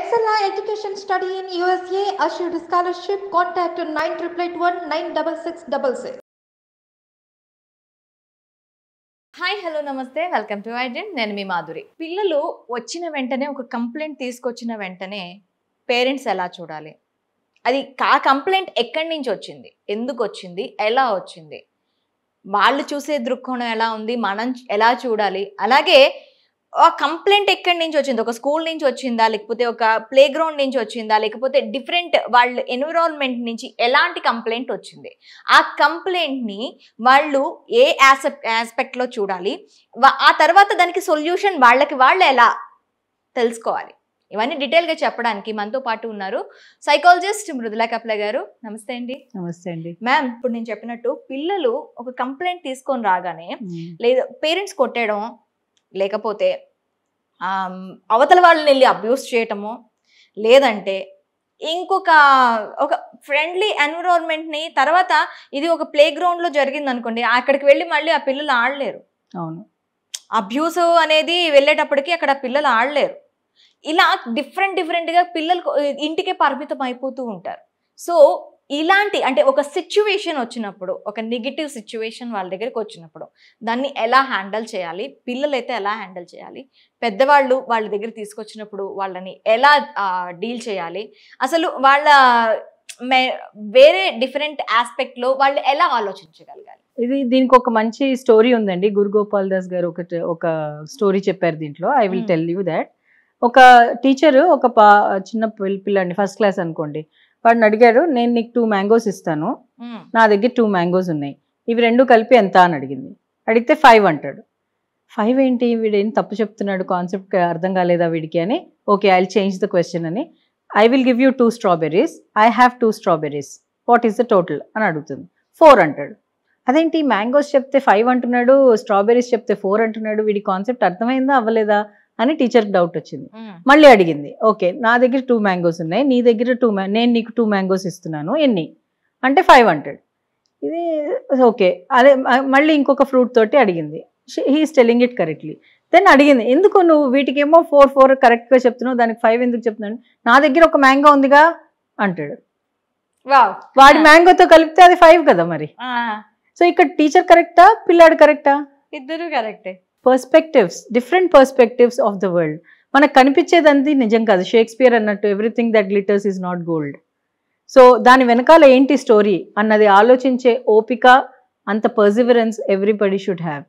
Excella Education Study in USA assured scholarship. Contact 9881 hi hello నమస్తే welcome to ఐడెంట్. నేను మీ మాధురి. పిల్లలు వచ్చిన వెంటనే ఒక కంప్లైంట్ తీసుకొచ్చిన వెంటనే పేరెంట్స్ ఎలా చూడాలి, అది ఆ కంప్లైంట్ ఎక్కడి నుంచి వచ్చింది, ఎందుకు వచ్చింది, ఎలా వచ్చింది, వాళ్ళు చూసే దృక్కోణం ఎలా ఉంది, మనం ఎలా చూడాలి, అలాగే ఆ కంప్లైంట్ ఎక్కడి నుంచి వచ్చింది, ఒక స్కూల్ నుంచి వచ్చిందా, లేకపోతే ఒక ప్లే గ్రౌండ్ నుంచి వచ్చిందా, లేకపోతే డిఫరెంట్ వాళ్ళ ఎన్విరాన్మెంట్ నుంచి ఎలాంటి కంప్లైంట్ వచ్చింది, ఆ కంప్లైంట్ని వాళ్ళు ఏ ఆస్పెక్ట్లో చూడాలి, ఆ తర్వాత దానికి సొల్యూషన్ వాళ్ళకి వాళ్ళు ఎలా తెలుసుకోవాలి, ఇవన్నీ డీటెయిల్గా చెప్పడానికి మనతో పాటు ఉన్నారు సైకాలజిస్ట్ మృదులా కప్లే గారు. నమస్తే అండి. నమస్తే అండి మ్యామ్. ఇప్పుడు నేను చెప్పినట్టు పిల్లలు ఒక కంప్లైంట్ తీసుకొని రాగానే లేదా పేరెంట్స్ కొట్టడం, లేకపోతే అవతల వాళ్ళని వెళ్ళి అబ్యూస్ చేయటము, లేదంటే ఇంకొక ఒక ఫ్రెండ్లీ ఎన్విరాన్మెంట్ని, తర్వాత ఇది ఒక ప్లే గ్రౌండ్లో జరిగింది అనుకోండి, అక్కడికి వెళ్ళి మళ్ళీ ఆ పిల్లలు ఆడలేరు. అవును, అబ్యూస్ అనేది వెళ్ళేటప్పటికి అక్కడ పిల్లలు ఆడలేరు. ఇలా డిఫరెంట్గా పిల్లలు ఇంటికే పరిమితం అయిపోతూ ఉంటారు. సో ఇలాంటి అంటే ఒక సిచ్యువేషన్ వచ్చినప్పుడు, ఒక నెగిటివ్ సిచ్యువేషన్ వాళ్ళ దగ్గరికి వచ్చినప్పుడు దాన్ని ఎలా హ్యాండిల్ చేయాలి, పిల్లలైతే ఎలా హ్యాండిల్ చేయాలి, పెద్దవాళ్ళు వాళ్ళ దగ్గర తీసుకొచ్చినప్పుడు వాళ్ళని ఎలా డీల్ చేయాలి, అసలు వాళ్ళ వేరే డిఫరెంట్ ఆస్పెక్ట్లో వాళ్ళు ఎలా ఆలోచించగలగాలి. దీనికి ఒక మంచి స్టోరీ ఉందండి. గురుగోపాల్ దాస్ గారు ఒక స్టోరీ చెప్పారు దీంట్లో. I will tell you that. ఒక టీచరు ఒక చిన్న పిల్లాడిని, ఫస్ట్ క్లాస్ అనుకోండి, వాడిని అడిగారు, నేను నీకు 2 మ్యాంగోస్ ఇస్తాను, నా దగ్గర 2 మ్యాంగోస్ ఉన్నాయి, ఇవి 2 కలిపి ఎంత అని అడిగింది. అడిగితే 5 అంటాడు. 5 ఏంటి, వీడేం తప్పు చెప్తున్నాడు, కాన్సెప్ట్ అర్థం కాలేదా వీడికి అని. Okay, I will change the question అని. I will give you 2 strawberries, I have 2 strawberries, what is the total అని అడుగుతుంది. 4 అంటాడు. అదేంటి, మ్యాంగోస్ చెప్తే 5 అంటున్నాడు, స్ట్రాబెర్రీస్ చెప్తే 4 అంటున్నాడు, వీడి కాన్సెప్ట్ అర్థమైందా అవ్వలేదా అని టీచర్కి డౌట్ వచ్చింది. మళ్ళీ అడిగింది, ఓకే నా దగ్గర 2 మ్యాంగోస్ ఉన్నాయి, నీ దగ్గర నేను నీకు 2 మ్యాంగోస్ ఇస్తున్నాను, ఎన్ని అంటే 5 అంటాడు. ఇది ఓకే. అదే మళ్ళీ ఇంకొక ఫ్రూట్ తోటి అడిగింది. He is telling it correctly. Then అడిగింది, ఎందుకు నువ్వు వీటికేమో 4 కరెక్ట్గా చెప్తున్నావు, దానికి 5 ఎందుకు చెప్తున్నాను, నా దగ్గర ఒక మ్యాంగో ఉందిగా అంటాడు. వాడి మ్యాంగోతో కలిపితే అది 5 కదా మరి. సో ఇక్కడ టీచర్ కరెక్టా, పిల్లాడు కరెక్టా? ఇద్దరు కరెక్టే. Perspectives, different perspectives of the world. మనకు కనిపించేదంది నిజం కాదు. షేక్స్పియర్ అన్నట్టు everything that glitters is not gold. So దాని వెనకాల ఏంటి స్టోరీ అన్నది ఆలోచించే ఓపిక, అంత పర్సివరెన్స్ ఎవ్రీబడి షుడ్ హ్యావ్.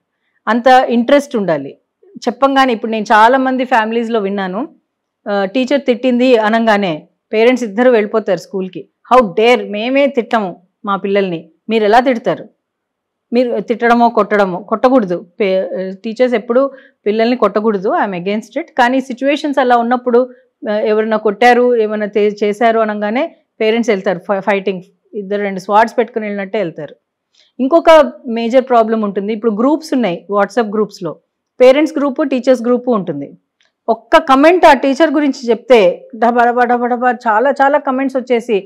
అంత ఇంట్రెస్ట్ ఉండాలి. చెప్పంగానే ఇప్పుడు నేను చాలామంది ఫ్యామిలీస్లో విన్నాను, టీచర్ తిట్టింది అనగానే పేరెంట్స్ ఇద్దరు వెళ్ళిపోతారు స్కూల్కి. హౌ డేర్, మేమే తిట్టము మా పిల్లల్ని, మీరు ఎలా తిడతారు, మీరు తిట్టడమో కొట్టకూడదు. టీచర్స్ ఎప్పుడు పిల్లల్ని కొట్టకూడదు, ఐఎమ్ అగేన్స్ట్ ఇట్. కానీ సిచ్యువేషన్స్ అలా ఉన్నప్పుడు ఎవరైనా కొట్టారు, ఏమైనా చేశారు అనగానే పేరెంట్స్ వెళ్తారు ఫైటింగ్, 2 స్వార్డ్స్ పెట్టుకుని వెళ్ళినట్టే వెళ్తారు. ఇంకొక మేజర్ ప్రాబ్లం ఉంటుంది. ఇప్పుడు గ్రూప్స్ ఉన్నాయి, వాట్సాప్ గ్రూప్స్లో పేరెంట్స్ గ్రూపు, టీచర్స్ గ్రూపు ఉంటుంది. ఒక్క కమెంట్ ఆ టీచర్ గురించి చెప్తే డబా చాలా చాలా కమెంట్స్ వచ్చేసి,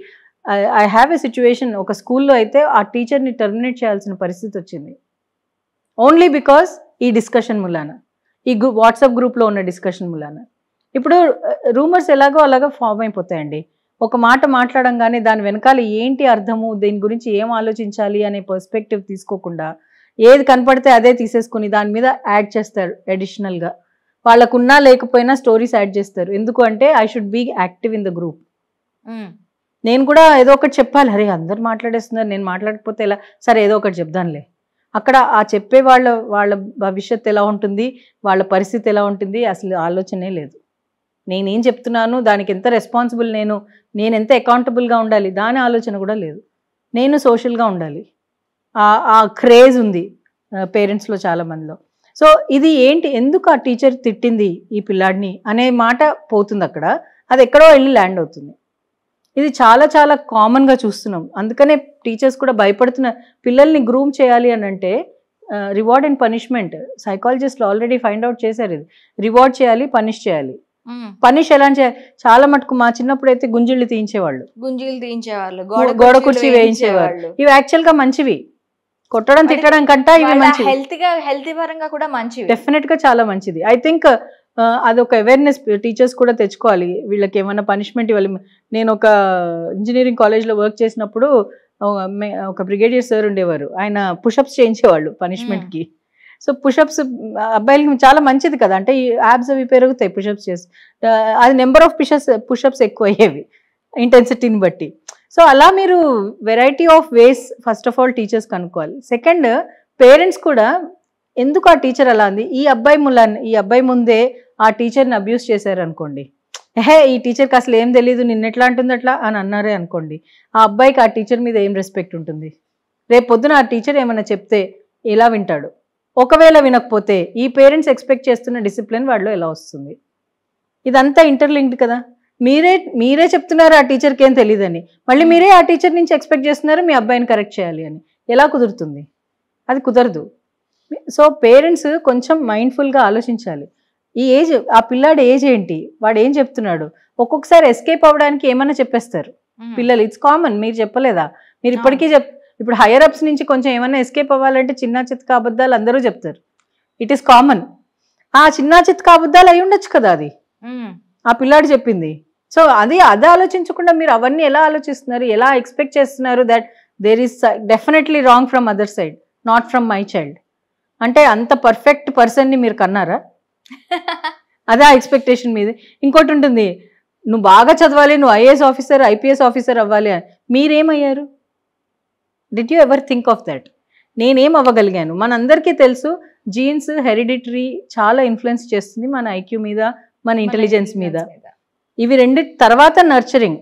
ఐ హ్యావ్ ఎ సిచ్యువేషన్, ఒక స్కూల్లో అయితే ఆ టీచర్ని టర్మినేట్ చేయాల్సిన పరిస్థితి వచ్చింది, ఓన్లీ బికాస్ ఈ డిస్కషన్ మూలాన, ఈ వాట్సాప్ గ్రూప్లో ఉన్న డిస్కషన్ మూలాన. ఇప్పుడు రూమర్స్ ఎలాగో అలాగా ఫామ్ అయిపోతాయండి. ఒక మాట మాట్లాడంగానే దాని వెనకాల ఏంటి అర్థము, దీని గురించి ఏం ఆలోచించాలి అనే పర్స్పెక్టివ్ తీసుకోకుండా ఏది కనపడితే అదే తీసేసుకుని దాని మీద యాడ్ చేస్తారు. అడిషనల్గా వాళ్ళకున్నా లేకపోయినా స్టోరీస్ యాడ్ చేస్తారు. ఎందుకు అంటే I should be active in the group. నేను కూడా ఏదో ఒకటి చెప్పాలి, అరే అందరు మాట్లాడేస్తున్నారు, నేను మాట్లాడకపోతే ఎలా, సరే ఏదో ఒకటి చెప్దానులే. అక్కడ ఆ చెప్పే వాళ్ళ భవిష్యత్తు ఎలా ఉంటుంది, వాళ్ళ పరిస్థితి ఎలా ఉంటుంది, అసలు ఆలోచనే లేదు. నేనేం చెప్తున్నాను, దానికి ఎంత రెస్పాన్సిబుల్, నేను ఎంత అకౌంటబుల్గా ఉండాలి, దాని ఆలోచన కూడా లేదు. నేను సోషల్గా ఉండాలి, ఆ క్రేజ్ ఉంది పేరెంట్స్లో చాలామందిలో. సో ఇది ఏంటి, ఎందుకు ఆ టీచర్ తిట్టింది ఈ పిల్లాడిని అనే మాట పోతుంది అక్కడ, అది ఎక్కడో వెళ్ళి ల్యాండ్ అవుతుంది. ఇది చాలా చాలా కామన్గా చూస్తున్నాం. అందుకనే టీచర్స్ కూడా భయపడుతున్నారు. పిల్లల్ని గ్రూమ్ చేయాలి అని అంటే రివార్డ్ అండ్ పనిష్మెంట్, సైకాలజిస్ట్లు ఆల్రెడీ ఫైండ్ అవుట్ చేశారు. ఇది రివార్డ్ చేయాలి, పనిష్ చేయాలి. పనిష్ ఎలా చేయాలి, చాలా మటుకు మా చిన్నప్పుడు అయితే గుంజిళ్ళు తీయించేవాళ్ళు, గోడ కుర్చీ వేయించేవాళ్ళు. ఇవి యాక్చువల్గా మంచివి, కొట్టడం తిట్టడం కంటే ఇవి మంచివి, హెల్తీ పరంగా కూడా మంచివి, డెఫినెట్ గా చాలా మంచిది. ఐ థింక్ అదొక అవేర్నెస్ టీచర్స్ కూడా తెచ్చుకోవాలి. వీళ్ళకి ఏమైనా పనిష్మెంట్ ఇవ్వాలి. నేను ఒక ఇంజనీరింగ్ కాలేజ్లో వర్క్ చేసినప్పుడు ఒక బ్రిగేడియర్ సార్ ఉండేవారు. ఆయన పుషప్స్ చేయించేవాళ్ళు పనిష్మెంట్కి. సో పుషప్స్ అబ్బాయిలకి చాలా మంచిది కదా, అంటే ఈ యాబ్స్ అవి పెరుగుతాయి పుషప్స్ చేసి. అది నెంబర్ ఆఫ్ పుషప్స్ ఎక్కువ అయ్యేవి ఇంటెన్సిటీని బట్టి. సో అలా మీరు variety of ways first of all teachers కనుక్కోవాలి. సెకండ్, పేరెంట్స్ కూడా ఎందుకు ఆ టీచర్ అలా ఉంది, ఈ అబ్బాయి ముందే ఆ టీచర్ని అబ్యూస్ చేశారు అనుకోండి, ఈ టీచర్కి అసలు ఏం తెలియదు, నిన్న ఎట్లా అంటుంది అట్లా అని అన్నారే అనుకోండి, ఆ అబ్బాయికి ఆ టీచర్ మీద ఏం రెస్పెక్ట్ ఉంటుంది? రేపు పొద్దున ఆ టీచర్ ఏమైనా చెప్తే ఎలా వింటాడు? ఒకవేళ వినకపోతే ఈ పేరెంట్స్ ఎక్స్పెక్ట్ చేస్తున్న డిసిప్లిన్ వాళ్ళలో ఎలా వస్తుంది? ఇదంతా ఇంటర్లింక్డ్ కదా. మీరే చెప్తున్నారు ఆ టీచర్కి ఏం తెలియదని, మళ్ళీ మీరే ఆ టీచర్ నుంచి ఎక్స్పెక్ట్ చేస్తున్నారు మీ అబ్బాయిని కరెక్ట్ చేయాలి అని. ఎలా కుదురుతుంది? అది కుదరదు. సో పేరెంట్స్ కొంచెం మైండ్ఫుల్గా ఆలోచించాలి. ఈ ఏజ్, ఆ పిల్లాడి ఏజ్ ఏంటి, వాడు ఏం చెప్తున్నాడు. ఒక్కొక్కసారి ఎస్కేప్ అవ్వడానికి ఏమైనా చెప్పేస్తారు పిల్లలు. ఇట్స్ కామన్, మీరు చెప్పలేదా? మీరు ఇప్పటికీ ఇప్పుడు హైయర్ అప్స్ నుంచి కొంచెం ఏమైనా ఎస్కేప్ అవ్వాలంటే చిన్న చిత్క అబద్ధాలు అందరూ చెప్తారు. It is common. ఆ చిన్న చిత్క అబద్ధాలు అయి ఉండొచ్చు కదా అది ఆ పిల్లాడు చెప్పింది. సో అది ఆలోచించకుండా మీరు అవన్నీ ఎలా ఆలోచిస్తున్నారు, ఎలా ఎక్స్పెక్ట్ చేస్తున్నారు that there is definitely wrong from other side, not from my child. అంటే అంత పర్ఫెక్ట్ పర్సన్ని మీరు కన్నారా? అదే ఎక్స్పెక్టేషన్ మీది. ఇంకోటి ఉంటుంది, నువ్వు బాగా చదవాలి, నువ్వు ఐఏఎస్ ఆఫీసర్ ఐపీఎస్ ఆఫీసర్ అవ్వాలి అని. మీరేమయ్యారు? Did you ever think of that? నేనేం అవ్వగలిగాను? మనందరికీ తెలుసు జీన్స్ హెరిడిటరీ చాలా ఇన్ఫ్లుయెన్స్ చేస్తుంది మన ఐక్యూ మీద, మన ఇంటెలిజెన్స్ మీద. ఇవి రెండు తర్వాత నర్చరింగ్.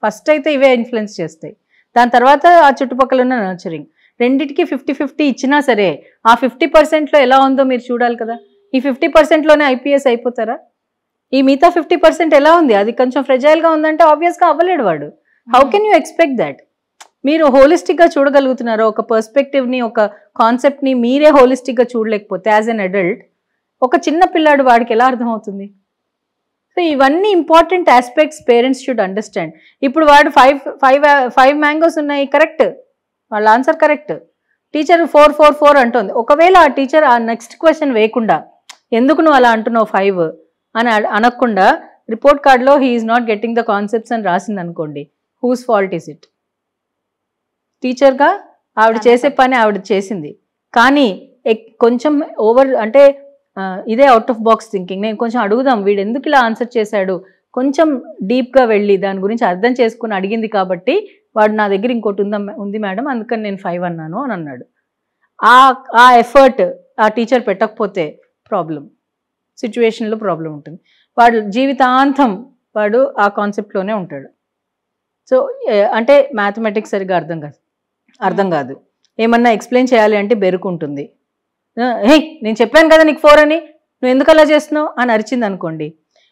ఫస్ట్ అయితే ఇవే ఇన్ఫ్లుయెన్స్ చేస్తాయి, దాని తర్వాత ఆ చుట్టుపక్కల ఉన్న నర్చరింగ్. రెండిటికి 50-50 ఇచ్చినా సరే ఆ 50%లో ఎలా ఉందో మీరు చూడాలి కదా. ఈ 50%లోనే ఐపీఎస్ అయిపోతారా? ఈ మిగతా 50% ఎలా ఉంది? అది కొంచెం ఫ్రెజైల్గా ఉందంటే ఆబ్వియస్గా అవ్వలేడు వాడు. How can you expect that? మీరు హోలిస్టిక్గా చూడగలుగుతున్నారో ఒక పర్స్పెక్టివ్ని, ఒక కాన్సెప్ట్ని మీరే హోలిస్టిక్గా చూడలేకపోతే యాజ్ అన్ అడల్ట్, ఒక చిన్న పిల్లాడు వాడికి ఎలా అర్థమవుతుంది? సో ఇవన్నీ important aspects parents should understand. ఇప్పుడు వాడు 5 మ్యాంగోస్ ఉన్నాయి, కరెక్ట్, వాళ్ళ ఆన్సర్ కరెక్ట్. టీచర్ 4 అంటుంది. ఒకవేళ ఆ టీచర్ ఆ నెక్స్ట్ క్వశ్చన్ వేయకుండా ఎందుకు నువ్వు అలా అంటున్నావు 5 అని అనకుండా రిపోర్ట్ కార్డులో he is not getting the concepts అని రాసింది అనుకోండి, హూస్ ఫాల్ట్ ఈజ్ ఇట్? టీచర్గా ఆవిడ చేసే పని ఆవిడ చేసింది, కానీ కొంచెం ఓవర్ అంటే ఇదే అవుట్ ఆఫ్ బాక్స్ థింకింగ్. నేను కొంచెం అడుగుదాం, వీడు ఎందుకు ఇలా ఆన్సర్ చేశాడు, కొంచెం డీప్గా వెళ్ళి దాని గురించి అర్థం చేసుకుని అడిగింది కాబట్టి వాడు నా దగ్గర ఇంకోటి ఉంది మేడం అందుకని నేను 5 అన్నాను అని అన్నాడు. ఆ ఎఫర్ట్ ఆ టీచర్ పెట్టకపోతే సిచ్యువేషన్లో ప్రాబ్లం ఉంటుంది. వాడు జీవితాంతం వాడు ఆ కాన్సెప్ట్లోనే ఉంటాడు. సో అంటే మ్యాథమెటిక్స్ సరిగ్గా అర్థం కాదు, ఏమన్నా ఎక్స్ప్లెయిన్ చేయాలి అంటే బెరుకుంటుంది. హే నేను చెప్పాను కదా నీకు 4 అని, నువ్వు ఎందుకు అలా చేస్తున్నావు అని అరిచింది అనుకోండి,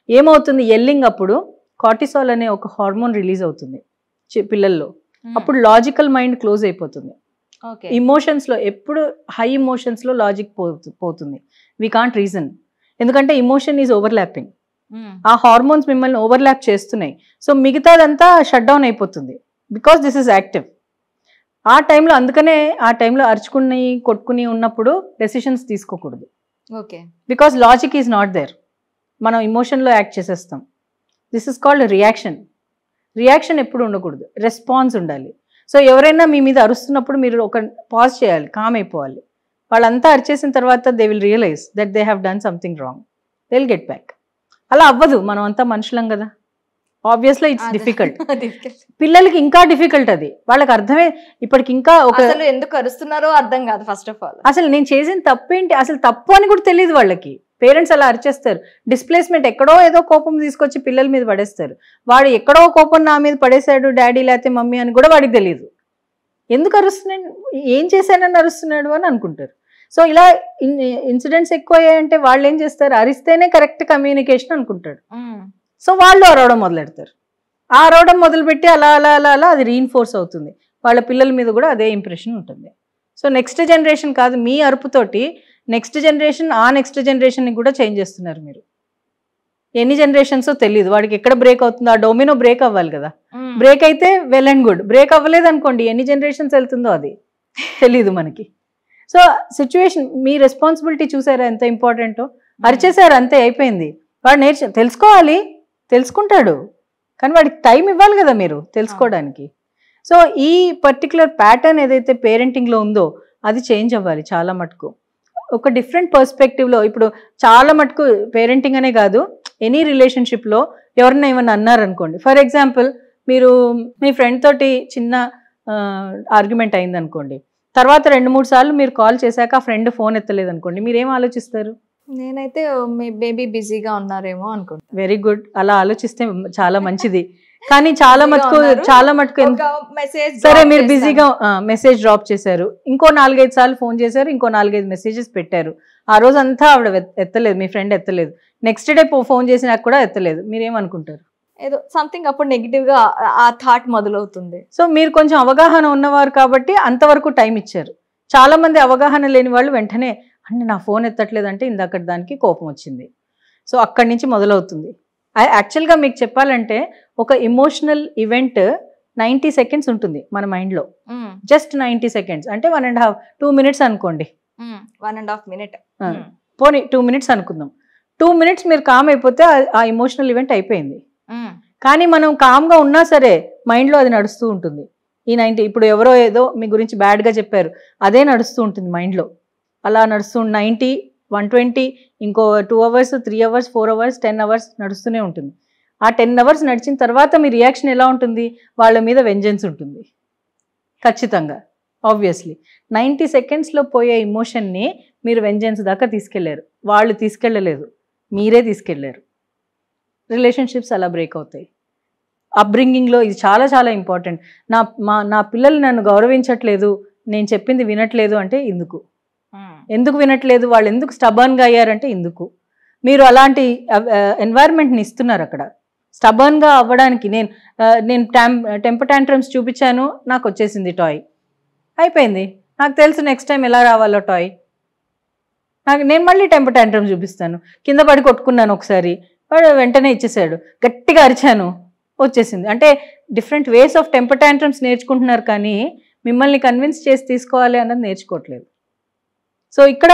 ఏమవుతుంది? ఎల్లింగ్ అప్పుడు కార్టిసాల్ అనే ఒక హార్మోన్ రిలీజ్ అవుతుంది పిల్లల్లో. అప్పుడు లాజికల్ మైండ్ క్లోజ్ అయిపోతుంది. ఇమోషన్స్లో ఎప్పుడు హై ఇమోషన్స్లో లాజిక్ పోతుంది. వీ కాంట్ రీజన్, ఎందుకంటే ఇమోషన్ ఈజ్ ఓవర్లాపింగ్. ఆ హార్మోన్స్ మిమ్మల్ని ఓవర్లాప్ చేస్తున్నాయి. సో మిగతాదంతా షట్ డౌన్ అయిపోతుంది బికాస్ దిస్ ఇస్ యాక్టివ్. ఆ టైంలో అందుకనే ఆ టైంలో అరుచుకుని కొట్టుకుని ఉన్నప్పుడు డెసిషన్స్ తీసుకోకూడదు. Okay, because logic is not there. మనం ఇమోషన్లో యాక్ట్ చేసేస్తాం. దిస్ ఇస్ కాల్డ్ రియాక్షన్ ఎప్పుడు ఉండకూడదు, రెస్పాన్స్ ఉండాలి. సో ఎవరైనా మీ మీద అరుస్తున్నప్పుడు మీరు ఒక పాజ్ చేయాలి, కామ్ అయిపోవాలి. వాళ్ళంతా అరిచేసిన తర్వాత they will realize that they have done something wrong, they will get back. అలా అవ్వదు, మనం అంతా మనుషులం కదా. Obviously it's difficult. పిల్లలకి ఇంకా డిఫికల్ట్ అది. వాళ్ళకి అర్థమే ఇప్పటికి ఇంకా అసలు ఎందుకు అరుస్తున్నారో అర్థం కాదు. ఫస్ట్ ఆఫ్ ఆల్ అసలు నేను చేసిన తప్పేంటి, అసలు తప్పు అని కూడా తెలియదు వాళ్ళకి. పేరెంట్స్ అలా అరిచేస్తారు. డిస్ప్లేస్మెంట్, ఎక్కడో ఏదో కోపం తీసుకొచ్చి పిల్లల మీద పడేస్తారు. వాడు ఎక్కడో కోపం నా మీద పడేశాడు డాడీ లేకపోతే మమ్మీ అని కూడా వాడికి తెలియదు. ఎందుకు అరుస్తున్నాడు, ఏం చేశానని అరుస్తున్నాడు అని అనుకుంటారు. సో ఇలా ఇన్సిడెంట్స్ ఎక్కువ అయ్యాయంటే వాళ్ళు ఏం చేస్తారు, అరిస్తేనే కరెక్ట్ కమ్యూనికేషన్ అనుకుంటాడు. సో వాళ్ళు అరవడం మొదలెడతారు. ఆ అరవడం మొదలుపెట్టి అలా అలా అలా అలా అది రీఇన్ఫోర్స్ అవుతుంది. వాళ్ళ పిల్లల మీద కూడా అదే ఇంప్రెషన్ ఉంటుంది. సో నెక్స్ట్ జనరేషన్ కాదు, మీ అరుపుతోటి నెక్స్ట్ జనరేషన్ ఆ నెక్స్ట్ జనరేషన్ని కూడా చేంజ్ చేస్తున్నారు మీరు. ఎన్ని జనరేషన్సో తెలియదు, వాడికి ఎక్కడ బ్రేక్ అవుతుందో, ఆ డొమినో బ్రేక్ అవ్వాలి కదా. బ్రేక్ అయితే వెల్ అండ్ గుడ్, బ్రేక్ అవ్వలేదు అనుకోండి ఎన్ని జనరేషన్స్ వెళ్తుందో అది తెలీదు మనకి. సో సిచ్యువేషన్, మీ రెస్పాన్సిబిలిటీ చూసారా ఎంత ఇంపార్టెంటో. అరిచేసారు అంతే అయిపోయింది. వాడు తెలుసుకోవాలి, తెలుసుకుంటాడు, కానీ వాడికి టైం ఇవ్వాలి కదా మీరు తెలుసుకోవడానికి. సో ఈ పర్టికులర్ ప్యాటర్న్ ఏదైతే పేరెంటింగ్లో ఉందో అది చేంజ్ అవ్వాలి చాలా మటుకు. ఒక డిఫరెంట్ పర్స్పెక్టివ్లో ఇప్పుడు చాలా మటుకు పేరెంటింగ్ అనే కాదు, ఎనీ రిలేషన్షిప్లో ఎవరన్నా ఏమన్నా అన్నారనుకోండి, ఫర్ ఎగ్జాంపుల్ మీరు మీ ఫ్రెండ్ తోటి చిన్న ఆర్గ్యుమెంట్ అయింది అనుకోండి, తర్వాత 2-3 సార్లు మీరు కాల్ చేశాక ఆ ఫ్రెండ్ ఫోన్ ఎత్తలేదు అనుకోండి, మీరేం ఆలోచిస్తారు? నేనైతే బేబీ బిజీగా ఉన్నారేమో అనుకుంటా. వెరీ గుడ్, అలా ఆలోచిస్తే చాలా మంచిది. కానీ చాలా మటుకు మెసేజ్ సరే మీరు బిజీగా మెసేజ్ డ్రాప్ చేశారు, ఇంకో 4-5 సార్లు ఫోన్ చేశారు, ఇంకో 4-5 మెసేజెస్ పెట్టారు, ఆ రోజు అంతా ఆవిడ ఎత్తలేదు, మీ ఫ్రెండ్ ఎత్తలేదు, నెక్స్ట్ డే ఫోన్ చేసినాక కూడా ఎత్తలేదు, మీరేమనుకుంటారు? ఏదో సంథింగ్ అప్పుడు నెగిటివ్ గా ఆ థాట్ మొదలవుతుంది. సో మీరు కొంచెం అవగాహన ఉన్నవారు కాబట్టి అంతవరకు టైం ఇచ్చారు. చాలా మంది అవగాహన లేని వాళ్ళు వెంటనే అంటే నా ఫోన్ ఎత్తట్లేదంటే ఇందాక దానికి కోపం వచ్చింది. సో అక్కడి నుంచి మొదలవుతుంది. యాక్చువల్గా మీకు చెప్పాలంటే ఒక ఎమోషనల్ ఈవెంట్ 90 సెకండ్స్ ఉంటుంది మన మైండ్లో, జస్ట్ 90 సెకండ్స్ అంటే 1.5-2 మినిట్స్ అనుకోండి, 1.5 మినిట్ పోనీ 2 మినిట్స్ అనుకుందాం. 2 మినిట్స్ మీరు కామ్ అయిపోతే ఆ ఎమోషనల్ ఈవెంట్ అయిపోయింది. కానీ మనం కామ్గా ఉన్నా సరే మైండ్లో అది నడుస్తూ ఉంటుంది. ఈ 90 ఇప్పుడు ఎవరో ఏదో మీ గురించి బ్యాడ్గా చెప్పారు, అదే నడుస్తూ ఉంటుంది మైండ్లో, అలా నడుస్తూ 90, 120, ఇంకో 2 అవర్స్, 3 అవర్స్, 4 అవర్స్, 10 అవర్స్ నడుస్తూనే ఉంటుంది. ఆ 10 అవర్స్ నడిచిన తర్వాత మీ రియాక్షన్ ఎలా ఉంటుంది? వాళ్ళ మీద వెంజెన్స్ ఉంటుంది ఖచ్చితంగా, ఆబ్వియస్లీ. 90 సెకండ్స్లో పోయే ఇమోషన్ని మీరు వెంజెన్స్ దాకా తీసుకెళ్లారు, వాళ్ళు తీసుకెళ్ళలేదు, మీరే తీసుకెళ్లారు. రిలేషన్షిప్స్ అలా బ్రేక్ అవుతాయి. అప్బ్రింగింగ్లో ఇది చాలా చాలా ఇంపార్టెంట్. నా పిల్లలు నన్ను గౌరవించట్లేదు, నేను చెప్పింది వినట్లేదు అంటే ఎందుకు వినట్లేదు, వాళ్ళు ఎందుకు స్టబర్న్గా అయ్యారంటే ఎందుకు మీరు అలాంటి ఎన్వైర్న్మెంట్ని ఇస్తున్నారు అక్కడ. స్టబర్న్గా అవ్వడానికి నేను టెంపర్ టాంట్రమ్స్ చూపించాను, నాకు వచ్చేసింది టాయ్, అయిపోయింది, నాకు తెలుసు నెక్స్ట్ టైం ఎలా రావాలో టాయ్, నేను మళ్ళీ టెంపర్ టాంట్రమ్స్ చూపిస్తాను, కింద పడి కొట్టుకున్నాను ఒకసారి, వాడు వెంటనే ఇచ్చేసాడు, గట్టిగా అరిచాను వచ్చేసింది. అంటే different ways of temper tantrums నేర్చుకుంటున్నారు, కానీ మిమ్మల్ని కన్విన్స్ చేసి తీసుకోవాలి అన్నది నేర్చుకోవట్లేదు. సో ఇక్కడ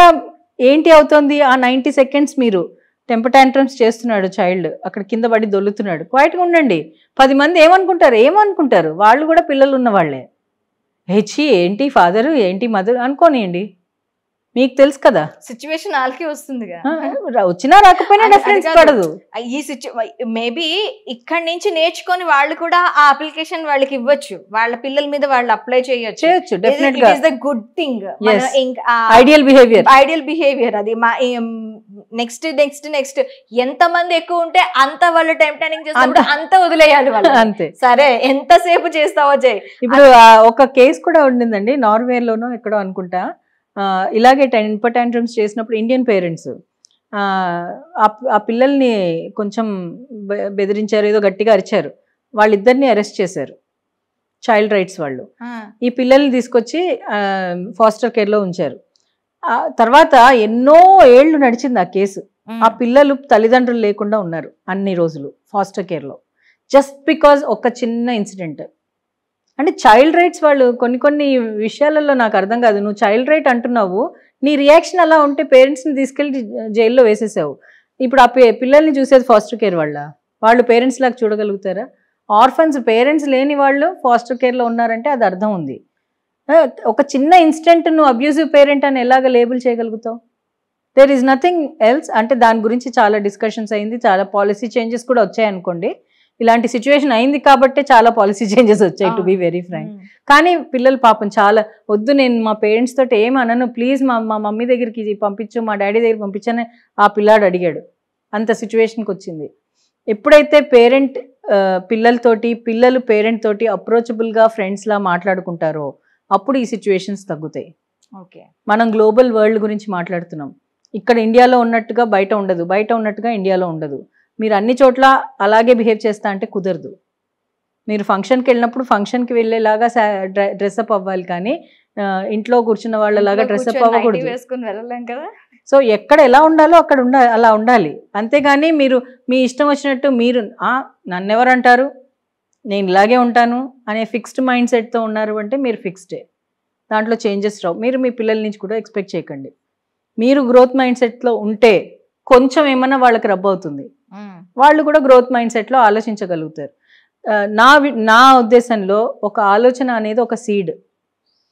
ఏంటి అవుతుంది, ఆ 90 సెకండ్స్ మీరు టెంపర్ టాంట్రమ్స్ చేస్తున్నాడు చైల్డ్, అక్కడ కింద పడి దొల్లుతున్నాడు, క్వైట్గా ఉండండి. 10 మంది ఏమనుకుంటారు, వాళ్ళు కూడా పిల్లలు ఉన్న వాళ్ళే, హెచ్చి ఏంటి ఫాదరు ఏంటి మదర్ అనుకోనియండి, మీకు తెలుసు కదా సిచ్యువేషన్ వాళ్ళకి వస్తుంది, వచ్చినా రాకపోయినా డిఫరెన్స్ పడదు. ఈ మేబీ ఇక్కడ నుంచి నేర్చుకొని వాళ్ళు కూడా ఆ అప్లికేషన్ వాళ్ళకి ఇవ్వచ్చు, వాళ్ళ పిల్లల మీద వాళ్ళు అప్లై చేయొచ్చు. డెఫినెట్ గా గుడ్ థింగ్, ఐడియల్ బిహేవియర్ అది. నెక్స్ట్ ఎంత మంది ఎక్కువ ఉంటే అంత వాళ్ళు టెంప్టైనింగ్ చేస్తారు, అంత వదిలేయాలి వాళ్ళు, అంతే. సరే ఎంతసేపు చేస్తావో చేయి. ఇప్పుడు ఒక కేసు కూడా ఉండిందండి, నార్వేలోనో ఎక్కడో అనుకుంటా, ఇలాగే టెంపర్ టాంట్రమ్స్ చేసినప్పుడు ఇండియన్ పేరెంట్స్ ఆ పిల్లల్ని కొంచెం బెదిరించారు, ఏదో గట్టిగా అరిచారు, వాళ్ళిద్దరిని అరెస్ట్ చేశారు చైల్డ్ రైట్స్ వాళ్ళు. ఈ పిల్లల్ని తీసుకొచ్చి ఫాస్టర్ కేర్లో ఉంచారు. తర్వాత ఎన్నో ఏళ్ళు నడిచింది ఆ కేసు. ఆ పిల్లలు తల్లిదండ్రులు లేకుండా ఉన్నారు అన్ని రోజులు ఫాస్టర్ కేర్లో, జస్ట్ బికాజ్ ఒక చిన్న ఇన్సిడెంట్. అంటే చైల్డ్ రైట్స్ వాళ్ళు కొన్ని విషయాలలో నాకు అర్థం కాదు. నువ్వు చైల్డ్ రైట్ అంటున్నావు, నీ రియాక్షన్ అలా ఉంటే పేరెంట్స్ని తీసుకెళ్ళి జైల్లో వేసేసావు. ఇప్పుడు ఆ పిల్లల్ని చూసేది ఫాస్టర్ కేర్ వాళ్ళు పేరెంట్స్ లాగా చూడగలుగుతారా? ఆర్ఫన్స్, పేరెంట్స్ లేని వాళ్ళు ఫాస్టర్ కేర్లో ఉన్నారంటే అది అర్థం ఉంది. ఒక చిన్న ఇన్సిడెంట్ నువ్వు అబ్యూజివ్ పేరెంట్ అని ఎలాగ లేబుల్ చేయగలుగుతావు? There is nothing else. అంటే దాని గురించి చాలా డిస్కషన్స్ అయింది, చాలా పాలసీ చేంజెస్ కూడా వచ్చాయి అనుకోండి. ఇలాంటి సిచ్యువేషన్ అయింది కాబట్టి చాలా పాలసీ చేంజెస్ వచ్చాయి, టు బి వెరీ ఫ్రాంక్. కానీ పిల్లలు పాపం చాలా వద్దు, నేను మా పేరెంట్స్ తోటి ఏమనను, ప్లీజ్ మా మమ్మీ దగ్గరికి పంపించు, మా డాడీ దగ్గర పంపించని ఆ పిల్లాడు అడిగాడు. అంత సిచ్యువేషన్కి వచ్చింది. ఎప్పుడైతే పేరెంట్ పిల్లలతోటి, పిల్లలు పేరెంట్ తోటి అప్రోచబుల్గా ఫ్రెండ్స్లా మాట్లాడుకుంటారో అప్పుడు ఈ సిచ్యువేషన్స్ తగ్గుతాయి. ఓకే, మనం గ్లోబల్ వరల్డ్ గురించి మాట్లాడుతున్నాం. ఇక్కడ ఇండియాలో ఉన్నట్టుగా బయట ఉండదు, బయట ఉన్నట్టుగా ఇండియాలో ఉండదు. మీరు అన్ని చోట్ల అలాగే బిహేవ్ చేస్తా అంటే కుదరదు. మీరు ఫంక్షన్కి వెళ్ళినప్పుడు ఫంక్షన్కి వెళ్ళేలాగా డ్రెస్అప్ అవ్వాలి, కానీ ఇంట్లో కూర్చున్న వాళ్ళలాగా డ్రెస్అప్ అవ్వకూడదు. సో ఎక్కడ ఎలా ఉండాలో అక్కడ అలా ఉండాలి, అంతేగాని మీరు మీ ఇష్టం వచ్చినట్టు మీరు నన్నెవరు అంటారు, నేను ఇలాగే ఉంటాను అనే ఫిక్స్డ్ మైండ్ సెట్తో ఉన్నారు అంటే మీరు ఫిక్స్డే, దాంట్లో చేంజెస్ రావు. మీరు మీ పిల్లల నుంచి కూడా ఎక్స్పెక్ట్ చేయకండి. మీరు గ్రోత్ మైండ్ సెట్లో ఉంటే కొంచెం ఏమన్నా వాళ్ళకి రబ్ అవుతుంది, వాళ్ళు కూడా గ్రోత్ మైండ్ సెట్లో ఆలోచించగలుగుతారు. నా ఉద్దేశంలో ఒక ఆలోచన అనేది ఒక సీడ్.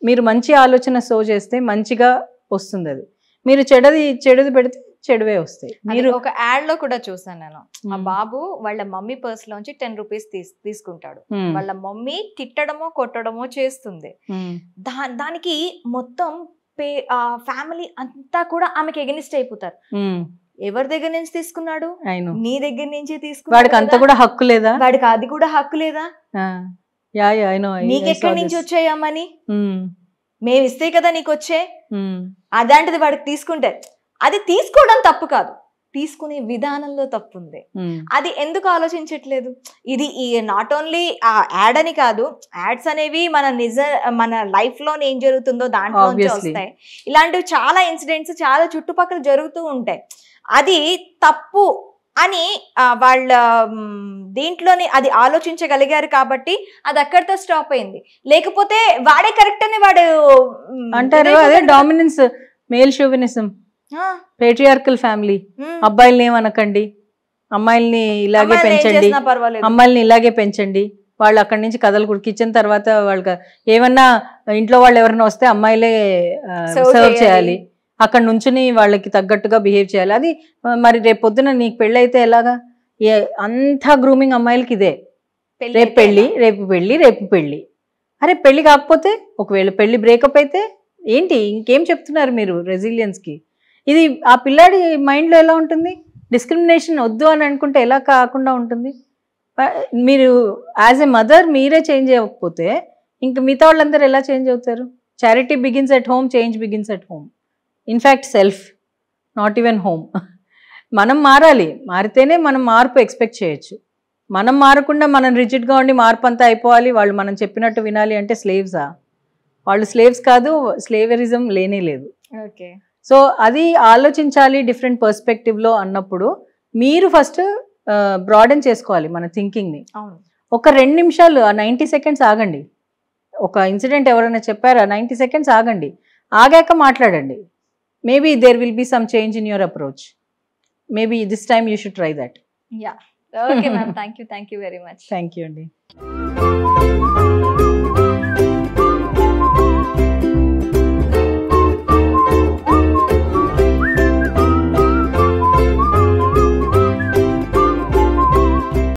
మీరు మంచి ఆలోచన సో చేస్తే మంచిగా వస్తుంది, అది మీరు చెడుది పెడితే చెడువే వస్తాయి. మీరు ఒక యాడ్ లో కూడా చూసాను నేను, ఆ బాబు వాళ్ళ మమ్మీ పర్స్ లోంచి 10 రూపీస్ తీసుకుంటాడు, వాళ్ళ మమ్మీ తిట్టడమో కొట్టడమో చేస్తుంది, దానికి మొత్తం ఫ్యామిలీ అంతా కూడా ఆమెకి ఎగనిస్ట్ అయిపోతారు. ఎవరి దగ్గర నుంచి తీసుకున్నాడు? నీ దగ్గర నుంచి తీసుకున్నాడు. వాడికి అంత కూడా హక్కు లేదా? వాడికి అది కూడా హక్కు లేదా? నీకెక్కడి నుంచి వచ్చాయమ్మని? మేము ఇస్తే కదా నీకు వచ్చే. అదాంటిది వాడికి తీసుకుంటే, అది తీసుకోవడం తప్పు కాదు, తీసుకునే విధానంలో తప్పు ఉంది. అది ఎందుకు ఆలోచించట్లేదు? ఇది నాట్ ఓన్లీ యాడ్ అని కాదు, యాడ్స్ అనేవి మన లైఫ్ లో ఏం జరుగుతుందో దాంట్లో వస్తాయి. ఇలాంటివి చాలా ఇన్సిడెంట్స్ చాలా చుట్టుపక్కల జరుగుతూ ఉంటాయి. అది తప్పు అని వాళ్ళ దీంట్లోని అది ఆలోచించగలిగారు కాబట్టి అది అక్కడితో స్టాప్ అయింది. లేకపోతే వాడే కరెక్ట్ అని వాడు అంటారు. అదే డామినెన్స్, మేల్ షోవినిజం, పేట్రియార్కల్ ఫ్యామిలీ. అబ్బాయిల్ని ఏమనకండి, అమ్మాయిల్ని ఇలాగే పెంచండి, అమ్మాయిల్ని ఇలాగే పెంచండి. వాళ్ళు అక్కడి నుంచి కథలు కిచెన్ తర్వాత వాళ్ళకి ఏమన్నా ఇంట్లో వాళ్ళు ఎవరైనా వస్తే అమ్మాయిలే సర్వ్ చేయాలి, అక్కడ నుంచుని వాళ్ళకి తగ్గట్టుగా బిహేవ్ చేయాలి. అది మరి రేపు పొద్దున నీకు పెళ్ళి అయితే ఎలాగా? అంతా గ్రూమింగ్ అమ్మాయిలకి ఇదే. రేపు పెళ్ళి, రేపు పెళ్ళి, రేపు పెళ్ళి. అరే పెళ్ళి కాకపోతే, ఒకవేళ పెళ్ళి బ్రేకప్ అయితే ఏంటి? ఇంకేం చెప్తున్నారు మీరు రెసిలియన్స్కి? ఇది ఆ పిల్లాడి మైండ్లో ఎలా ఉంటుంది? డిస్క్రిమినేషన్ వద్దు అని అనుకుంటే ఎలా కాకుండా ఉంటుంది? మీరు యాజ్ ఎ మదర్ మీరే చేంజ్ అవ్వకపోతే ఇంక మిగతా వాళ్ళందరూ ఎలా చేంజ్ అవుతారు? Charity begins at home, change begins at home. In fact self, not even home. మనం మారాలి, మారితేనే మనం మార్పు ఎక్స్పెక్ట్ చేయొచ్చు. మనం మారకుండా మనం రిజిడ్గా ఉండి మార్పు అంతా అయిపోవాలి, వాళ్ళు మనం చెప్పినట్టు వినాలి అంటే స్లేవ్సా? వాళ్ళు స్లేవ్స్ కాదు, స్లేవరిజం లేనే లేదు. ఓకే. సో అది ఆలోచించాలి డిఫరెంట్ పర్స్పెక్టివ్లో అన్నప్పుడు మీరు ఫస్ట్ బ్రాడెన్ చేసుకోవాలి మన థింకింగ్ని. ఒక 2 నిమిషాలు, ఆ 90 సెకండ్స్ ఆగండి. ఒక ఇన్సిడెంట్ ఎవరైనా చెప్పారా, 90 సెకండ్స్ ఆగండి, ఆగాక మాట్లాడండి. Maybe there will be some change in your approach. Maybe this time you should try that. Okay ma'am, thank you very much. Thank you అండి.